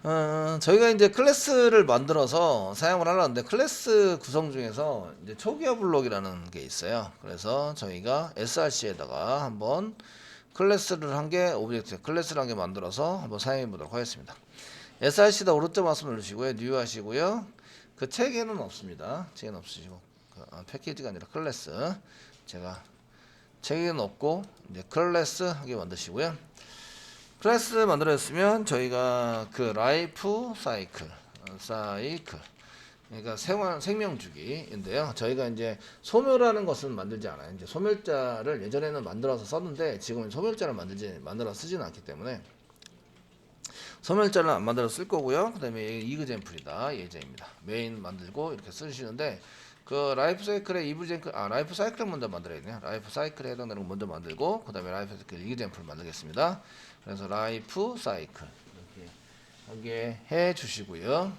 저희가 이제 클래스를 만들어서 사용을 하려는데 클래스 구성 중에서 이제 초기화 블록이라는 게 있어요. 그래서 저희가 src에다가 한번 클래스를 한 개, 오브젝트 클래스를 한 개 만들어서 한번 사용해 보도록 하겠습니다. src다 오른쪽 마우스 누르시고요. 뉴 하시고요. 그 책에는 없습니다. 책에는 없으시고 패키지가 아니라 클래스. 제가 책에는 없고 이제 클래스 하게 만드시고요. 클래스 만들었으면 저희가 그 라이프 사이클 그러니까 생명 주기인데요. 저희가 이제 소멸하는 것은 만들지 않아요. 이제 소멸자를 예전에는 만들어서 썼는데 지금은 소멸자를 만들어서 쓰지는 않기 때문에 소멸자를 안 만들어 쓸 거고요. 그다음에 이그젠플이다 예제입니다. 메인 만들고 이렇게 쓰시는데 그 라이프 사이클의 라이프 사이클 먼저 만들어야겠네요. 라이프 사이클에 해당되는 거 먼저 만들고 그다음에 라이프 사이클 이그젠플 만들겠습니다. 그래서 라이프 사이클 이렇게 하게 해 주시고요.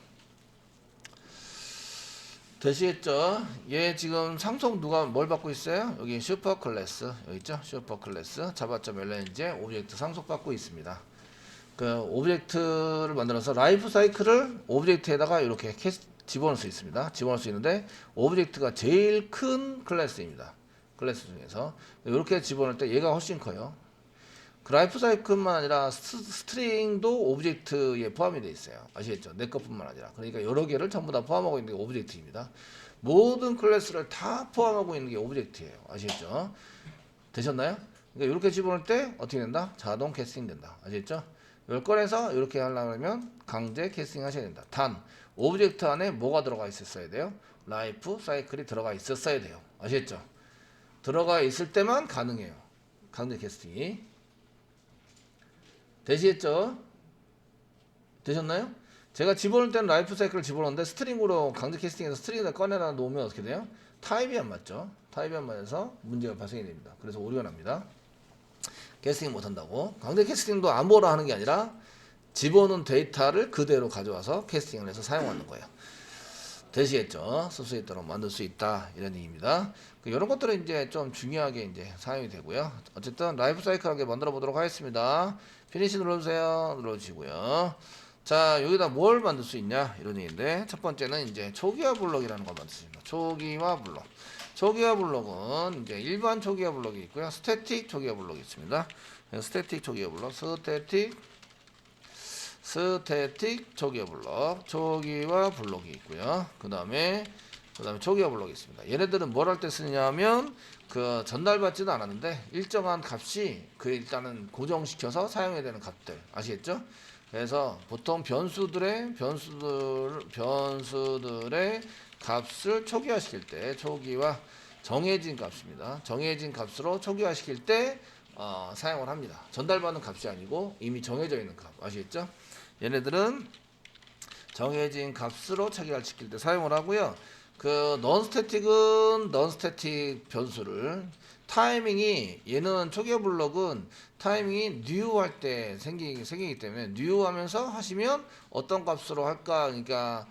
되시겠죠? 얘 지금 상속 누가 뭘 받고 있어요? 여기 슈퍼 클래스 여기 있죠? 슈퍼 클래스 자바.lng 오브젝트 상속 받고 있습니다. 그 오브젝트를 만들어서 라이프 사이클을 오브젝트에다가 이렇게 집어넣을 수 있습니다. 집어넣을 수 있는데 오브젝트가 제일 큰 클래스입니다. 클래스 중에서 이렇게 집어넣을 때 얘가 훨씬 커요. 그 라이프 사이클만 아니라 스트링도 오브젝트에 포함이 되어 있어요. 아시겠죠? 내 것뿐만 아니라. 그러니까 여러 개를 전부 다 포함하고 있는 게 오브젝트입니다. 모든 클래스를 다 포함하고 있는 게 오브젝트예요. 아시겠죠? 되셨나요? 그러니까 이렇게 집어넣을 때 어떻게 된다? 자동 캐스팅 된다. 아시겠죠? 이걸 꺼내서 이렇게 하려면 강제 캐스팅 하셔야 된다. 단 오브젝트 안에 뭐가 들어가 있었어야 돼요? 라이프 사이클이 들어가 있었어야 돼요. 아시겠죠? 들어가 있을 때만 가능해요. 강제 캐스팅이. 되시겠죠? 되셨나요? 제가 집어넣을 때는 라이프 사이클을 집어넣는데 스트링으로 강제 캐스팅해서 스트링에다 꺼내다 놓으면 어떻게 돼요? 타입이 안 맞죠? 타입이 안 맞아서 문제가 발생이 됩니다. 그래서 오류가 납니다. 캐스팅 못한다고. 강제 캐스팅도 아무거나 하는 게 아니라 집어넣은 데이터를 그대로 가져와서 캐스팅을 해서 사용하는 거예요. 되시겠죠? 쓸 수 있도록 만들 수 있다 이런 얘기입니다. 이런 것들은 이제 좀 중요하게 이제 사용이 되고요. 어쨌든 라이프 사이클하게 만들어 보도록 하겠습니다. 피니시 눌러주세요. 눌러주시고요. 자 여기다 뭘 만들 수 있냐 이런 얘기인데 첫 번째는 이제 초기화 블록이라는 걸 만들 수 있습니다. 초기화 블록. 초기화 블록은 이제 일반 초기화 블록이 있고요. 스태틱 초기화 블록이 있습니다. 스태틱 초기화 블록, 스태틱 초기화 블록, 초기화 블록이 있고요. 그 다음에 초기화 블록이 있습니다. 얘네들은 뭘 할 때 쓰냐면 그 전달받지도 않았는데 일정한 값이 그 일단은 고정시켜서 사용해야 되는 값들 아시겠죠? 그래서 보통 변수들의 값을 초기화시킬 때 초기화 정해진 값입니다. 정해진 값으로 초기화시킬 때 사용을 합니다. 전달받는 값이 아니고 이미 정해져 있는 값 아시겠죠? 얘네들은 정해진 값으로 초기화를 시킬 때 사용을 하고요. 그 non-static은 non-static 변수를 타이밍이 얘는 초기화 블록은 타이밍이 new 할 때 생기기 때문에 new 하면서 하시면 어떤 값으로 할까 그러니까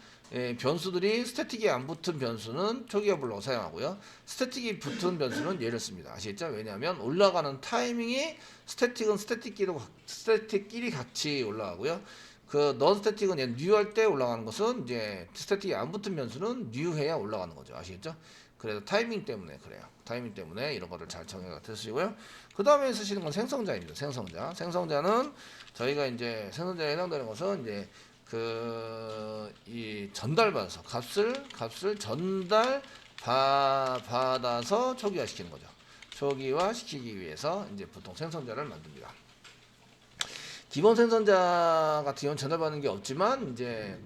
변수들이 스태틱이 안 붙은 변수는 초기화 블록을 사용하고요. 스태틱이 붙은 변수는 얘를 씁니다. 아시겠죠? 왜냐하면 올라가는 타이밍이 스태틱은 스태틱끼리 같이 올라가고요. 그 non-static은 얘 new 할 때 올라가는 것은 이제 스태틱이 안 붙은 변수는 new 해야 올라가는 거죠. 아시겠죠? 그래서 타이밍 때문에 그래요. 타이밍 때문에 이런 거를 잘 정해가 쓰시고요. 그 다음에 쓰시는 건 생성자입니다. 생성자는 저희가 이제 생성자에 해당되는 것은 이제 이 전달받아서 값을 받아서 초기화 시키는 거죠. 초기화 시키기 위해서 이제 보통 생성자를 만듭니다. 기본 생성자 같은 경우는 전달받는 게 없지만 이제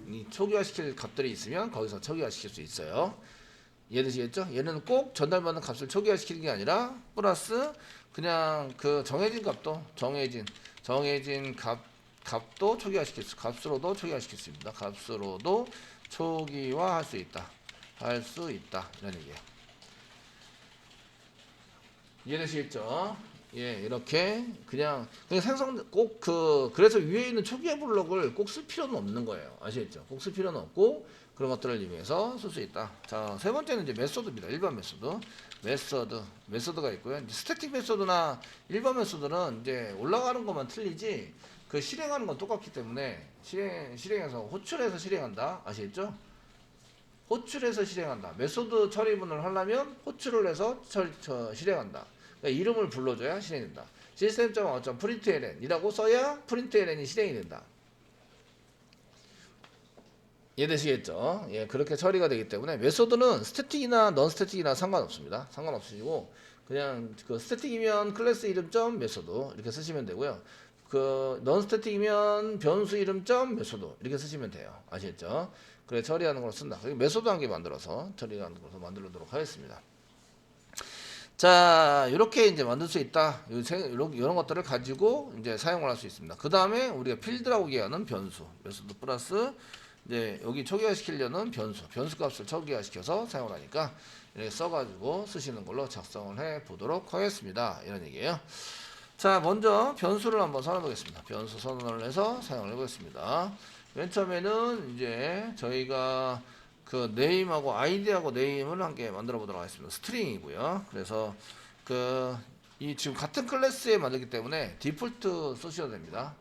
이 초기화 시킬 값들이 있으면 거기서 초기화 시킬 수 있어요. 이해되시겠죠? 얘는 꼭 전달받는 값을 초기화 시키는 게 아니라 플러스 그냥 그 정해진 값도 초기화 시킬 수 값으로도 초기화 시킬 수 있습니다. 값으로도 초기화할 수 있다. 이런 얘기예요. 이해되시겠죠? 예, 이렇게 그냥 그래서 위에 있는 초기화 블록을 꼭 쓸 필요는 없는 거예요. 아시겠죠? 꼭 쓸 필요는 없고 그런 것들을 이용해서 쓸 수 있다. 자, 세 번째는 이제 메소드입니다. 일반 메소드가 있고요. 이제 스태틱 메소드나 일반 메소드는 이제 올라가는 것만 틀리지 그 실행하는 건 똑같기 때문에 실행해서 호출해서 실행한다. 아시겠죠? 호출해서 실행한다. 메소드 처리문을 하려면 호출을 해서 실행한다. 그러니까 이름을 불러줘야 실행된다. system.out.println이라고 써야 println이 실행이 된다. 이해되시겠죠? 예, 그렇게 처리가 되기 때문에 메소드는 스태틱이나 넌 스태틱이나 상관없습니다. 상관없으시고 그냥 그 스태틱이면 클래스 이름 점 메소드 이렇게 쓰시면 되고요. 그 넌 스태틱이면 변수 이름 점 메소드 이렇게 쓰시면 돼요. 아시겠죠? 그래 처리하는 걸 쓴다. 메소드 한 개 만들어서 처리하는 걸로 만들도록 하겠습니다. 자, 이렇게 이제 만들 수 있다. 이런 것들을 가지고 이제 사용을 할 수 있습니다. 그 다음에 우리가 필드라고 얘기하는 변수, 메소드 플러스 이제 여기 초기화 시키려는 변수 값을 초기화시켜서 사용을 하니까 이렇게 써가지고 쓰시는 걸로 작성을 해 보도록 하겠습니다. 이런 얘기예요. 자, 먼저 변수를 한번 선언해 보겠습니다. 변수 선언을 해서 사용을 해 보겠습니다. 맨 처음에는 이제 저희가 그 네임하고 아이디하고 네임을 함께 만들어 보도록 하겠습니다. 스트링이고요. 그래서 이 지금 같은 클래스에 만들기 때문에 디폴트 쓰셔도 됩니다.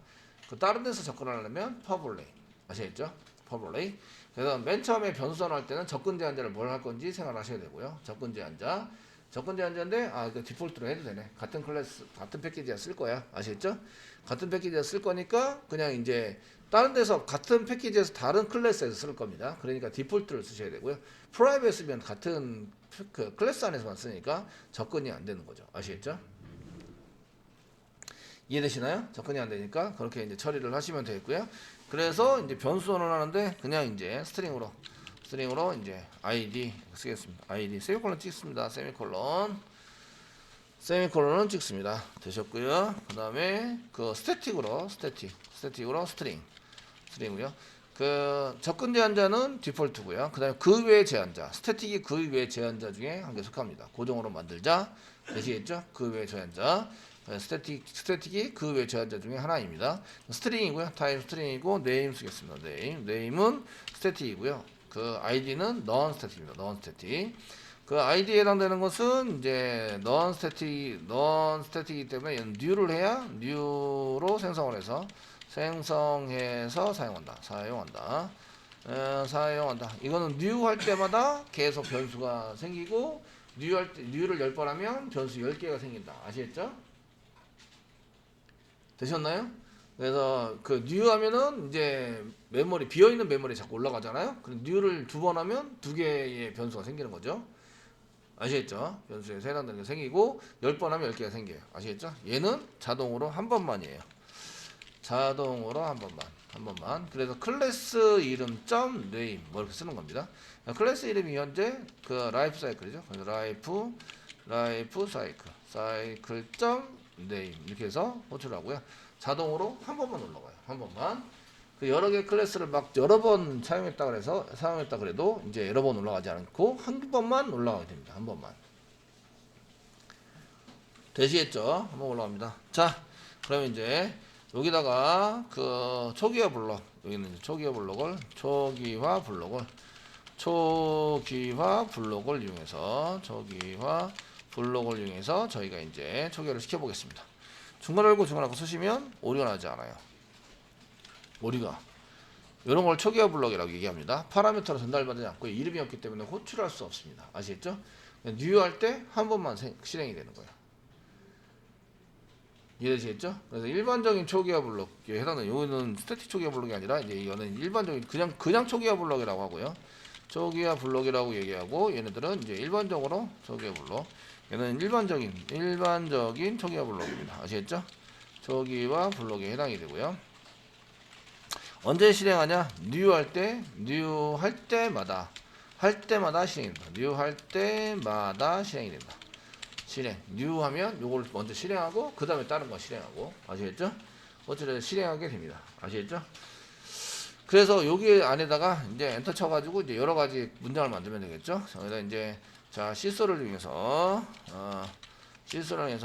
그 다른 데서 접근하려면 퍼블릭 아시겠죠? 퍼블릭. 그래서 맨 처음에 변수 선언할 때는 접근 제한자를 뭘 할 건지 생각하셔야 되고요. 접근 제한자인데 그 디폴트로 해도 되네. 같은 클래스 같은 패키지야 쓸 거야. 아시겠죠? 같은 패키지야 쓸 거니까 그냥 이제 다른 데서 같은 패키지에서 다른 클래스에서 쓸 겁니다. 그러니까 디폴트를 쓰셔야 되고요. 프라이빗 쓰면 같은 그 클래스 안에서만 쓰니까 접근이 안 되는 거죠. 아시겠죠? 이해되시나요? 접근이 안 되니까 그렇게 이제 처리를 하시면 되겠고요. 그래서 이제 변수 선언을 하는데 그냥 이제 스트링으로 이제 id 쓰겠습니다. id 세미콜론 찍습니다. 세미콜론은 찍습니다. 되셨고요. 그 다음에 그 스태틱으로 스트링이고요. 그 접근 제한자는 디폴트고요. 그 다음에 그 외 제한자, 스태틱이 그 외 제한자 중에 한 개 속합니다. 고정으로 만들자. 되시겠죠? 그 외 제한자. 스태틱이 그 외 제한자 중에 하나입니다. 스트링이고요. 타입 스트링이고 네임 쓰겠습니다. 네임은 스태틱이고요. 그 id는 non static입니다. non static. 그 id에 해당되는 것은 이제 non static이기 때문에 얘는 new를 해야 new로 생성해서 사용한다. 이거는 new 할 때마다 계속 변수가 생기고 new를 10번 하면 변수 10개가 생긴다. 아시겠죠? 되셨나요? 그래서 그 new 하면은 이제 비어있는 메모리 자꾸 올라가잖아요. 그럼 new를 2번 하면 2개의 변수가 생기는 거죠. 아시겠죠? 변수에 해당되는 게 생기고 10번 하면 10개가 생겨요. 아시겠죠? 얘는 자동으로 한 번만이에요. 자동으로 한 번만. 그래서 클래스 이름 점 name 뭐 이렇게 쓰는 겁니다. 클래스 이름이 현재 그 라이프 사이클이죠. 그래서 라이프 사이클 점 name 이렇게 해서 호출하고요. 자동으로 한 번만 올라가요. 한 번만. 그 여러 개 클래스를 막 여러 번 사용했다 그래도 이제 여러 번 올라가지 않고 한 번만 올라가게 됩니다. 한 번만. 되시겠죠? 한번 올라갑니다. 자, 그러면 이제 여기다가 그 초기화 블록, 여기는 이제 초기화 블록을 이용해서 저희가 이제 초기화를 시켜보겠습니다. 중괄호 열고 중괄호 닫고 쓰시면 오류가 나지 않아요. 오류가. 이런 걸 초기화 블록이라고 얘기합니다. 파라미터로 전달받지 않고 이름이 없기 때문에 호출할 수 없습니다. 아시겠죠? new 할 때 한 번만 실행이 되는 거예요. 이해되시겠죠? 그래서 일반적인 초기화 블록에 해당되는 요거는 스태틱 초기화 블록이 아니라 이제 이거는 일반적인 그냥 초기화 블록이라고 하고요. 초기화 블록이라고 얘기하고 얘네들은 이제 일반적으로 초기화 블록. 얘는 일반적인 초기화 블록입니다. 아시겠죠? 초기화 블록에 해당이 되고요. 언제 실행하냐? new 할 때마다 실행이 된다. new 할 때마다 실행이 된다. new 하면 요걸 먼저 실행하고 그 다음에 다른 거 실행하고 아시겠죠? 어쨌든 실행하게 됩니다. 아시겠죠? 그래서 여기 안에다가 이제 엔터 쳐가지고 이제 여러 가지 문장을 만들면 되겠죠? 여기다 이제 자 시소를 이용해서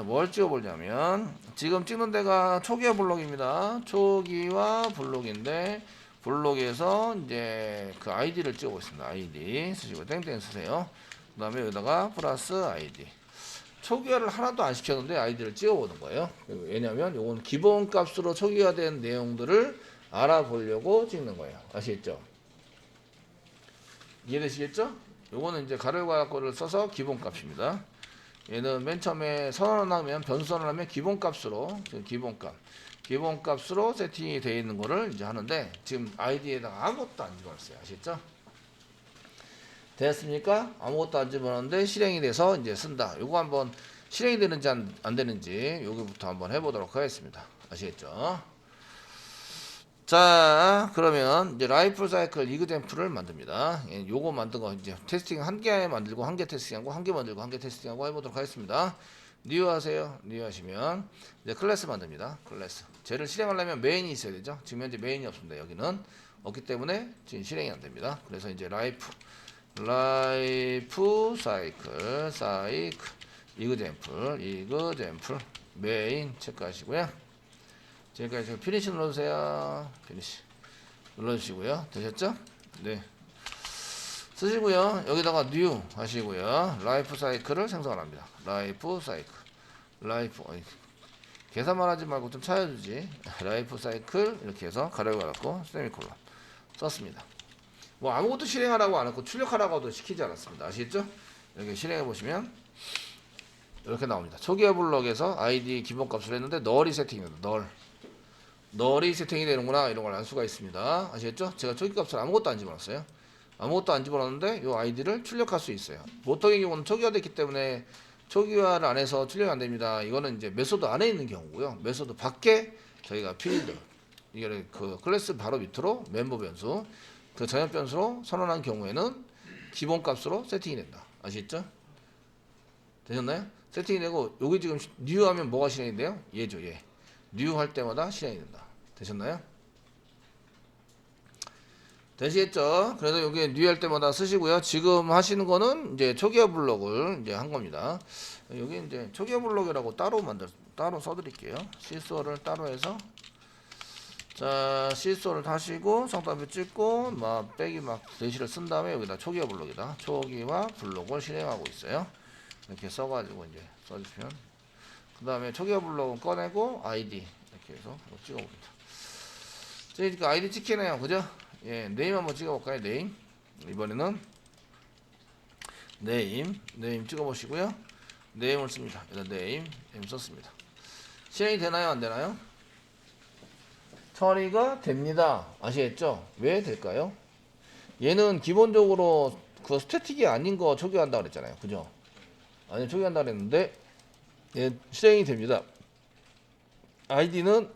뭘 찍어보냐면 지금 찍는 데가 초기화 블록입니다. 초기화 블록인데 블록에서 이제 그 아이디를 찍어보겠습니다. 아이디 쓰시고 땡땡 쓰세요. 그 다음에 여기다가 플러스 아이디 초기화를 하나도 안 시켰는데 아이디를 찍어보는 거예요. 왜냐하면 요건 기본값으로 초기화된 내용들을 알아보려고 찍는 거예요. 아시겠죠? 이해되시겠죠? 요거는 이제 가로가락고를 써서 기본값입니다. 얘는 맨 처음에 선언하면 변수 선언하면 기본값으로 기본값으로 세팅이 되어 있는 거를 이제 하는데 지금 아이디에다가 아무것도 안 집어넣었어요. 아시겠죠? 됐습니까? 아무것도 안 집어넣었는데 실행이 돼서 이제 쓴다. 요거 한번 실행이 되는지 안 되는지 여기부터 한번 해보도록 하겠습니다. 아시겠죠? 자, 그러면 이제 라이프 사이클 이그젬플을 만듭니다. 예, 요거 만든 거 이제 테스팅 한 개 만들고 한 개 테스팅하고 한 개 만들고 한 개 테스팅하고 해보도록 하겠습니다. 뉴 하세요. 뉴 하시면 이제 클래스 만듭니다. 클래스. 쟤를 실행하려면 메인이 있어야 되죠. 지금 현재 메인이 없습니다. 여기는 없기 때문에 지금 실행이 안 됩니다. 그래서 이제 라이프 사이클 이그젬플 메인 체크하시고요. 지금까지 피니시 눌러주세요. 피니시 눌러주시고요. 되셨죠? 네. 쓰시고요. 여기다가 뉴 하시고요. 라이프 사이클을 생성합니다. 라이프 사이클. 계산만 하지 말고 좀 찾아주지. 라이프 사이클 이렇게 해서 가로를 갈았고 세미콜론 썼습니다. 뭐 아무것도 실행하라고 안 했고 출력하라고도 시키지 않았습니다. 아시겠죠? 이렇게 실행해 보시면 이렇게 나옵니다. 초기화 블럭에서 아이디 기본값을 했는데 널이 세팅입니다. 널이 세팅이 되는구나 이런 걸 알 수가 있습니다. 아시겠죠? 제가 초기값을 아무것도 안 집어넣었어요. 아무것도 안 집어넣었는데 이 아이디를 출력할 수 있어요. 보통의 경우는 초기화됐기 때문에 초기화를 안 해서 출력이 안 됩니다. 이거는 이제 메소드 안에 있는 경우고요. 메소드 밖에 저희가 필드 이게 그 클래스 바로 밑으로 멤버 변수 그 전역 변수로 선언한 경우에는 기본값으로 세팅이 된다. 아시겠죠? 되셨나요? 세팅이 되고 여기 지금 뉴 하면 뭐가 실행이 돼요? 얘죠, 얘. 뉴 할 때마다 실행이 된다. 되셨나요? 되시겠죠? 그래서 여기 뉴 할 때마다 쓰시고요. 지금 하시는 거는 이제 초기화 블록을 이제 한 겁니다. 여기 이제 초기화 블록이라고 따로 써드릴게요. 시소를 따로 해서 자, 시소를 하시고 성답을 찍고 막 빼기 막 대시를 쓴 다음에 여기다 초기화 블록이다. 초기화 블록을 실행하고 있어요. 이렇게 써가지고 이제 써주시면 그 다음에 초기화 블록은 꺼내고 아이디 이렇게 해서 찍어봅니다. 그러니까 아이디 찍히네요. 그죠? 예, 네임 한번 찍어볼까요? 네임. 이번에는 네임 찍어보시고요. 네임을 씁니다. 일단 네임 썼습니다. 실행이 되나요? 안 되나요? 처리가 됩니다. 아시겠죠? 왜 될까요? 얘는 기본적으로 그 스태틱이 아닌 거 초기화한다 그랬잖아요. 그죠? 아니, 초기화한다 그랬는데 얘 실행이 됩니다. 아이디는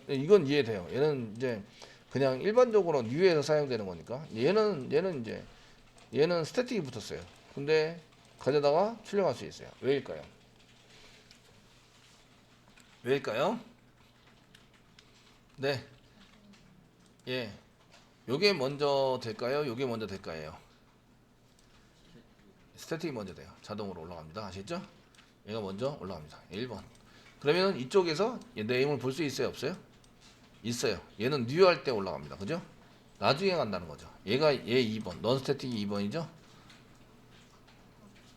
이건 이해돼요. 얘는 이제 그냥 일반적으로 뉴에서 사용되는 거니까 얘는 스태틱이 붙었어요. 근데 가져다가 출력할 수 있어요. 왜일까요? 네. 예. 요게 먼저 될까요? 요게 먼저 될까요? 스태틱이 먼저 돼요. 자동으로 올라갑니다. 아시겠죠? 얘가 먼저 올라갑니다. 1번. 그러면 이쪽에서 네임을 볼 수 있어요? 없어요? 있어요. 얘는 뉴 할 때 올라갑니다. 그죠? 나중에 간다는 거죠. 얘 2번. 넌 스태틱이 2번이죠?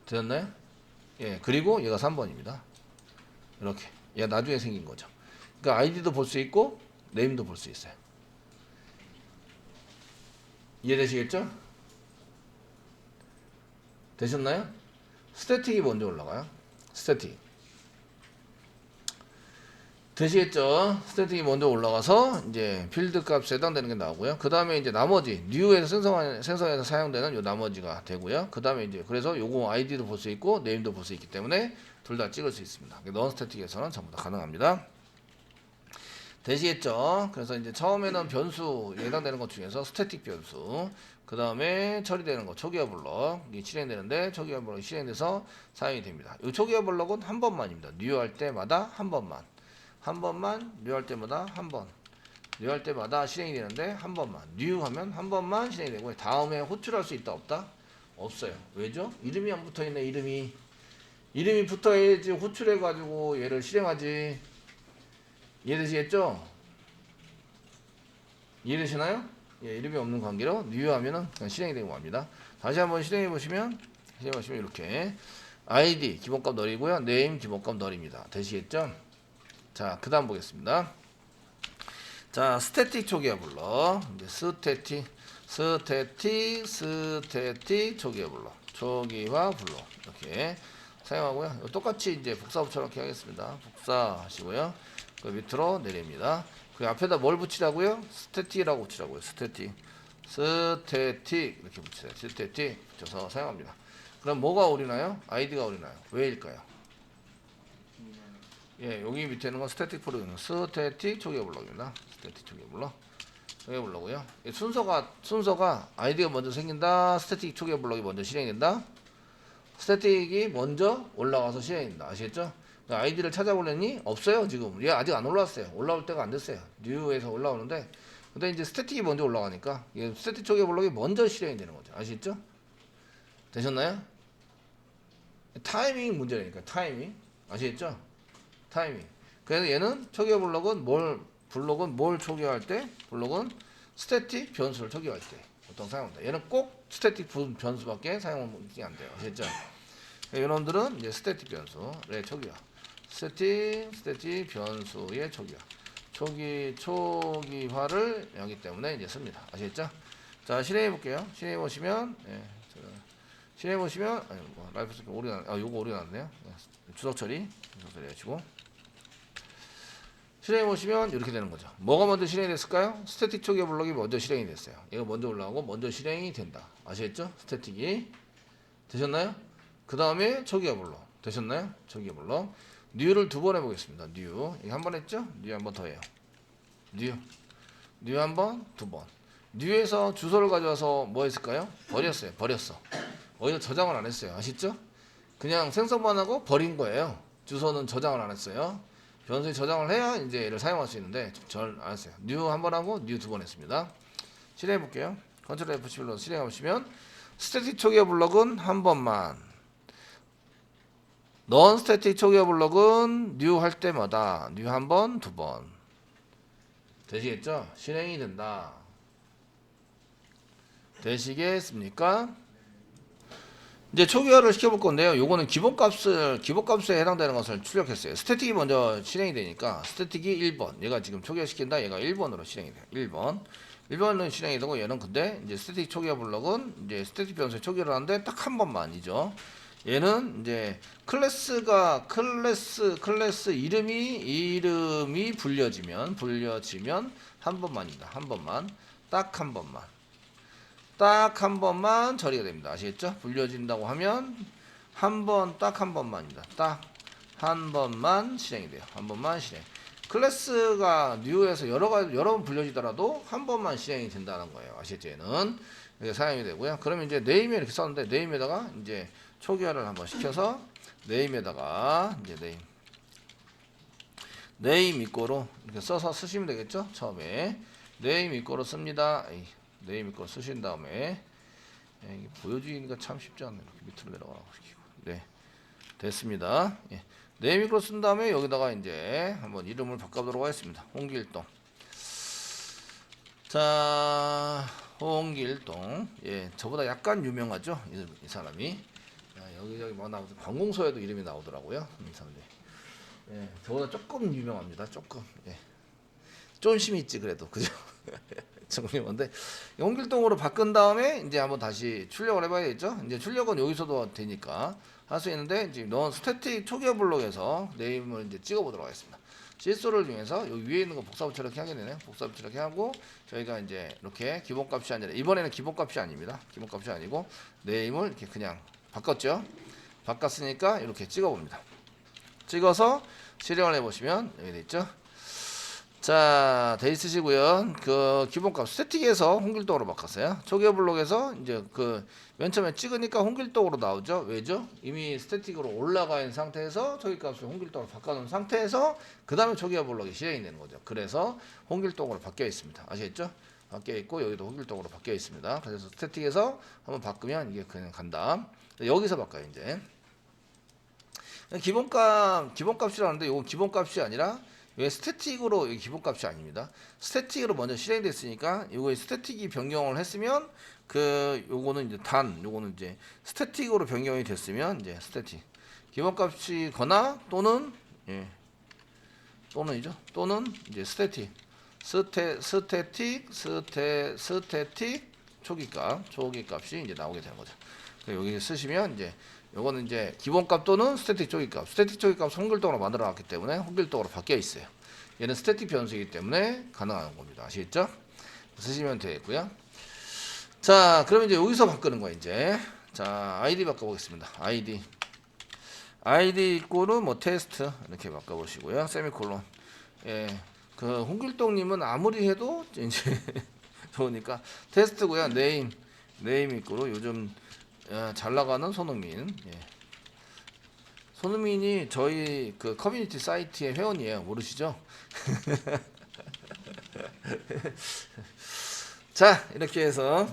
되셨나요? 예. 그리고 얘가 3번입니다. 이렇게. 얘가 나중에 생긴 거죠. 그러니까 아이디도 볼 수 있고 네임도 볼 수 있어요. 이해되시겠죠? 되셨나요? 스태틱이 먼저 올라가요. 스태틱. 되시겠죠? 스태틱이 먼저 올라가서 이제 필드 값에 해당되는 게 나오고요. 그 다음에 이제 나머지 뉴에서 생성해서 사용되는 요 나머지가 되고요. 그 다음에 이제 그래서 요거 아이디도 볼 수 있고 네임도 볼 수 있기 때문에 둘 다 찍을 수 있습니다. 넌 스태틱에서는 전부 다 가능합니다. 되시겠죠? 그래서 이제 처음에는 변수 해당되는 것 중에서 스태틱 변수, 그 다음에 처리되는 거 초기화 블럭이 실행되는데 초기화 블럭이 실행돼서 사용이 됩니다. 이 초기화 블럭은 한 번만입니다. 뉴 할 때마다 한 번만 뉴 할 때마다 한 번, 뉴 할 때마다 실행이 되는데 한 번만 뉴 하면 한 번만 실행이 되고 다음에 호출할 수 있다 없다? 없어요. 왜죠? 이름이 안 붙어있네. 이름이 붙어야지 호출해가지고 얘를 실행하지. 이해되시겠죠? 이해되시나요? 예, 이름이 없는 관계로 뉴 하면은 그냥 실행이 되고 맙니다. 다시 한번 실행해 보시면 이렇게 id 기본값 널이고요. name 기본값 널입니다. 되시겠죠? 자, 그 다음 보겠습니다. 자, 스태틱 초기화 불러. 이제 스태틱 초기화 불러. 초기화 불러. 이렇게 사용하고요. 똑같이 이제 복사부처럼 이렇게 하겠습니다. 복사하시고요. 그 밑으로 내립니다. 그 앞에다 뭘 붙이라고요? 스태틱이라고 붙이라고요. 스태틱 이렇게 붙여요. 스태틱 붙여서 사용합니다. 그럼 뭐가 오리나요? 아이디가 오리나요? 왜일까요? 예, 여기 밑에 있는 건 스태틱 프로그램, 스태틱 초기화 블록입니다. 스태틱 초기화 블록. 초기화 블록이요. 순서가 아이디가 먼저 생긴다. 스태틱 초기화 블록이 먼저 실행된다. 스태틱이 먼저 올라가서 실행된다. 아시겠죠? 아이디를 찾아보려니 없어요. 지금 얘 아직 안 올라왔어요. 올라올 때가 안 됐어요. 뉴에서 올라오는데, 근데 이제 스태틱이 먼저 올라가니까 이게 스태틱 초기화 블록이 먼저 실행이 되는 거죠. 아시겠죠? 되셨나요? 타이밍 문제라니까. 타이밍. 아시겠죠? 타이밍. 그래서 얘는 초기화 블록은 뭘 초기화할 때? 블록은 스태틱 변수를 초기화할 때 보통 사용합니다. 얘는 꼭 스태틱 변수밖에 사용이 안 돼요. 아시겠죠? 여러분들은 이제 스태틱 변수의 초기화. 스태틱 변수의 초기화. 초기화를 하기 때문에 이제 씁니다. 아시겠죠? 자, 실행해 볼게요. 실행해 보시면, 아니, 뭐, 라이프 스킬 요거 오류 났네요. 주석 처리 하시고. 실행해 보시면 이렇게 되는 거죠. 뭐가 먼저 실행이 됐을까요? 스태틱 초기화 블록이 먼저 실행이 됐어요. 얘가 먼저 올라가고 먼저 실행이 된다. 아시겠죠? 스태틱이 되셨나요? 그 다음에 초기화 블록 되셨나요? 초기화 블록 뉴를 두 번 해보겠습니다. 뉴 이거 한 번 했죠? 뉴 한 번 더 해요. 뉴 한 번, 두 번. 뉴에서 주소를 가져와서 뭐 했을까요? 버렸어. 어디서 저장을 안 했어요. 아시죠? 그냥 생성만 하고 버린 거예요. 주소는 저장을 안 했어요. 변수에 저장을 해야 이제 얘를 사용할 수 있는데 전 안 했어요. 뉴 한 번 하고 뉴 두 번 했습니다. 실행해 볼게요. 컨트롤 F11로 실행해 보시면 스태틱 초기화 블록은 한 번만, 넌 스태틱 초기화 블록은 뉴 할 때마다 뉴 한 번, 두 번. 되시겠죠? 실행이 된다. 되시겠습니까? 이제 초기화를 시켜볼 건데요. 요거는 기본값에 해당되는 것을 출력했어요. 스태틱이 먼저 실행이 되니까 스태틱이 1번. 얘가 지금 초기화 시킨다. 얘가 1번으로 실행이 돼요. 1번은 실행이 되고 얘는 근데 이제 스태틱 초기화 블록은 이제 스태틱 변수에 초기화를 하는데 딱 한 번만이죠. 얘는 이제 클래스 이름이 불려지면 한 번만입니다. 한 번만. 딱 한 번만. 딱 한 번만 처리가 됩니다. 아시겠죠? 불려진다고 하면 딱 한 번만입니다. 딱 한 번만 실행이 돼요. 한 번만 실행. 클래스가 뉴에서 여러 번 불려지더라도 한 번만 실행이 된다는 거예요. 아시겠죠? 얘는 이렇게 사용이 되고요. 그러면 이제 네임에 이렇게 썼는데 네임에다가 이제 초기화를 한번 시켜서 네임에다가 이제 네임 이꼬로 이렇게 써서 쓰시면 되겠죠? 처음에 네임 이꼬로 씁니다. 네임 이꼬로 쓰신 다음에 이게 보여주기가 참 쉽지 않네요. 이렇게 밑으로 내려가고 시키고. 네, 됐습니다. 예. 네임 이꼬로 쓴 다음에 여기다가 이제 한번 이름을 바꿔보도록 하겠습니다. 홍길동. 자, 홍길동. 예, 저보다 약간 유명하죠? 이 사람이. 여기저기 뭐 나오죠. 관공서에도 이름이 나오더라고요. 이 사람들이. 예, 저보다 조금 유명합니다. 조금. 예. 쫀심이 있지 그래도 그죠? 정리인데 홍길동으로 바꾼 다음에 이제 한번 다시 출력을 해봐야겠죠? 이제 출력은 여기서도 되니까 할 수 있는데 이제 넌 스태틱 초기화 블록에서 네임을 이제 찍어보도록 하겠습니다. 실소를 중에서 여기 위에 있는 거 복사부터 이렇게 하게 되네요. 복사부터 이렇게 하고 저희가 이제 이렇게 기본값이 아니라 이번에는 기본값이 아닙니다. 기본값이 아니고 네임을 이렇게 그냥 바꿨죠. 바꿨으니까 이렇게 찍어봅니다. 찍어서 실행을 해보시면 여기 있죠. 자, 돼 있으시고요. 그 기본값 스태틱에서 홍길동으로 바꿨어요. 초기화 블록에서 이제 그 맨 처음에 찍으니까 홍길동으로 나오죠. 왜죠? 이미 스태틱으로 올라가 있는 상태에서 초기값을 홍길동으로 바꿔놓은 상태에서 그 다음에 초기화 블록이 실행이 되는 거죠. 그래서 홍길동으로 바뀌어 있습니다. 아시겠죠? 바뀌어 있고 여기도 홍길동으로 바뀌어 있습니다. 그래서 스태틱에서 한번 바꾸면 이게 그냥 간다. 여기서 바꿔요 이제. 기본값이라는데 이건 기본값이 아니라 왜 스태틱으로 여기 기본값이 아닙니다. 스태틱으로 먼저 실행됐으니까 이거 스태틱이 변경을 했으면 요거는 이제 요거는 이제 스태틱으로 변경이 됐으면 이제 스태틱 기본값이거나 또는 예, 또는이죠. 또는 이제 스태틱 초기값이 이제 나오게 되는 거죠. 여기 쓰시면 이제 요거는 이제 기본값 또는 스태틱 초기값. 스태틱 초기값 홍길동으로 만들어 놨기 때문에 홍길동으로 바뀌어 있어요. 얘는 스태틱 변수이기 때문에 가능한 겁니다. 아시겠죠? 쓰시면 되겠고요. 자, 그러면 이제 여기서 바꾸는 거예요, 이제. 자, 아이디 바꿔보겠습니다. 아이디 이꼬는 뭐 테스트 이렇게 바꿔보시고요. 세미콜론. 예, 그 홍길동님은 아무리 해도 이제 좋으니까 테스트고요. 네임 이꼬로 요즘 잘 나가는 손흥민. 예. 손흥민이 저희 그 커뮤니티 사이트의 회원이에요. 모르시죠? 자, 이렇게 해서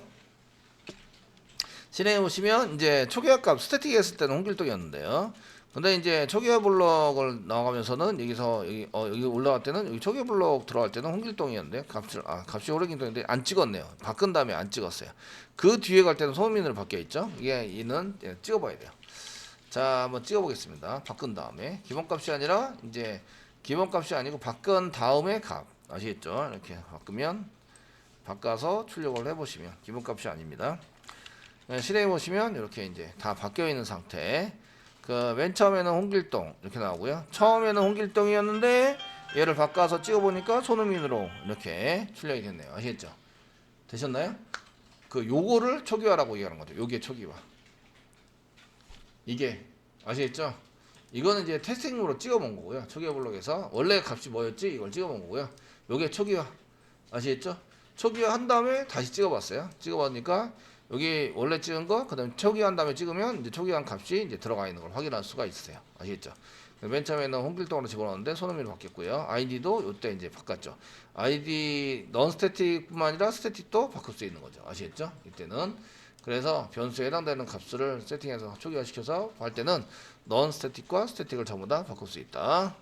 진행해 보시면 이제 초기화값 스태틱 했을 때는 홍길동이었는데요. 근데 이제 초기화 블럭을 나가면서는 여기서 여기 올라갈 때는 여기 초기화 블럭 들어갈 때는 홍길동이었는데 값이 홍길동인데 안 찍었네요. 바꾼 다음에 안 찍었어요. 그 뒤에 갈 때는 손흥민으로 바뀌어 있죠. 이는 찍어봐야 돼요. 자, 한번 찍어보겠습니다. 바꾼 다음에 기본값이 아니라 이제 기본값이 아니고 바꾼 다음에 값 아시겠죠? 이렇게 바꿔서 출력을 해보시면 기본값이 아닙니다. 실행해 보시면 이렇게 이제 다 바뀌어 있는 상태. 그 맨 처음에는 홍길동 이렇게 나오고요. 처음에는 홍길동이었는데 얘를 바꿔서 찍어보니까 손흥민으로 이렇게 출력이 됐네요. 아시겠죠? 되셨나요? 그 요거를 초기화라고 얘기하는 거죠. 요게 초기화. 이게 아시겠죠? 이거는 이제 테스팅으로 찍어본 거고요. 초기화 블록에서 원래 값이 뭐였지? 이걸 찍어본 거고요. 요게 초기화. 아시겠죠? 초기화 한 다음에 다시 찍어봤어요. 찍어보니까 여기 원래 찍은 거, 그 다음에 초기화한 다음에 찍으면 이제 초기화한 값이 이제 들어가 있는 걸 확인할 수가 있어요. 아시겠죠? 맨 처음에는 홍길동으로 집어넣었는데 손흥민으로 바뀌었고요. 아이디도 이때 이제 바꿨죠. 아이디 넌 스태틱뿐만 아니라 스태틱도 바꿀 수 있는 거죠. 아시겠죠? 이때는. 그래서 변수에 해당되는 값을 세팅해서 초기화시켜서 할 때는 넌 스태틱과 스태틱을 전부 다 바꿀 수 있다.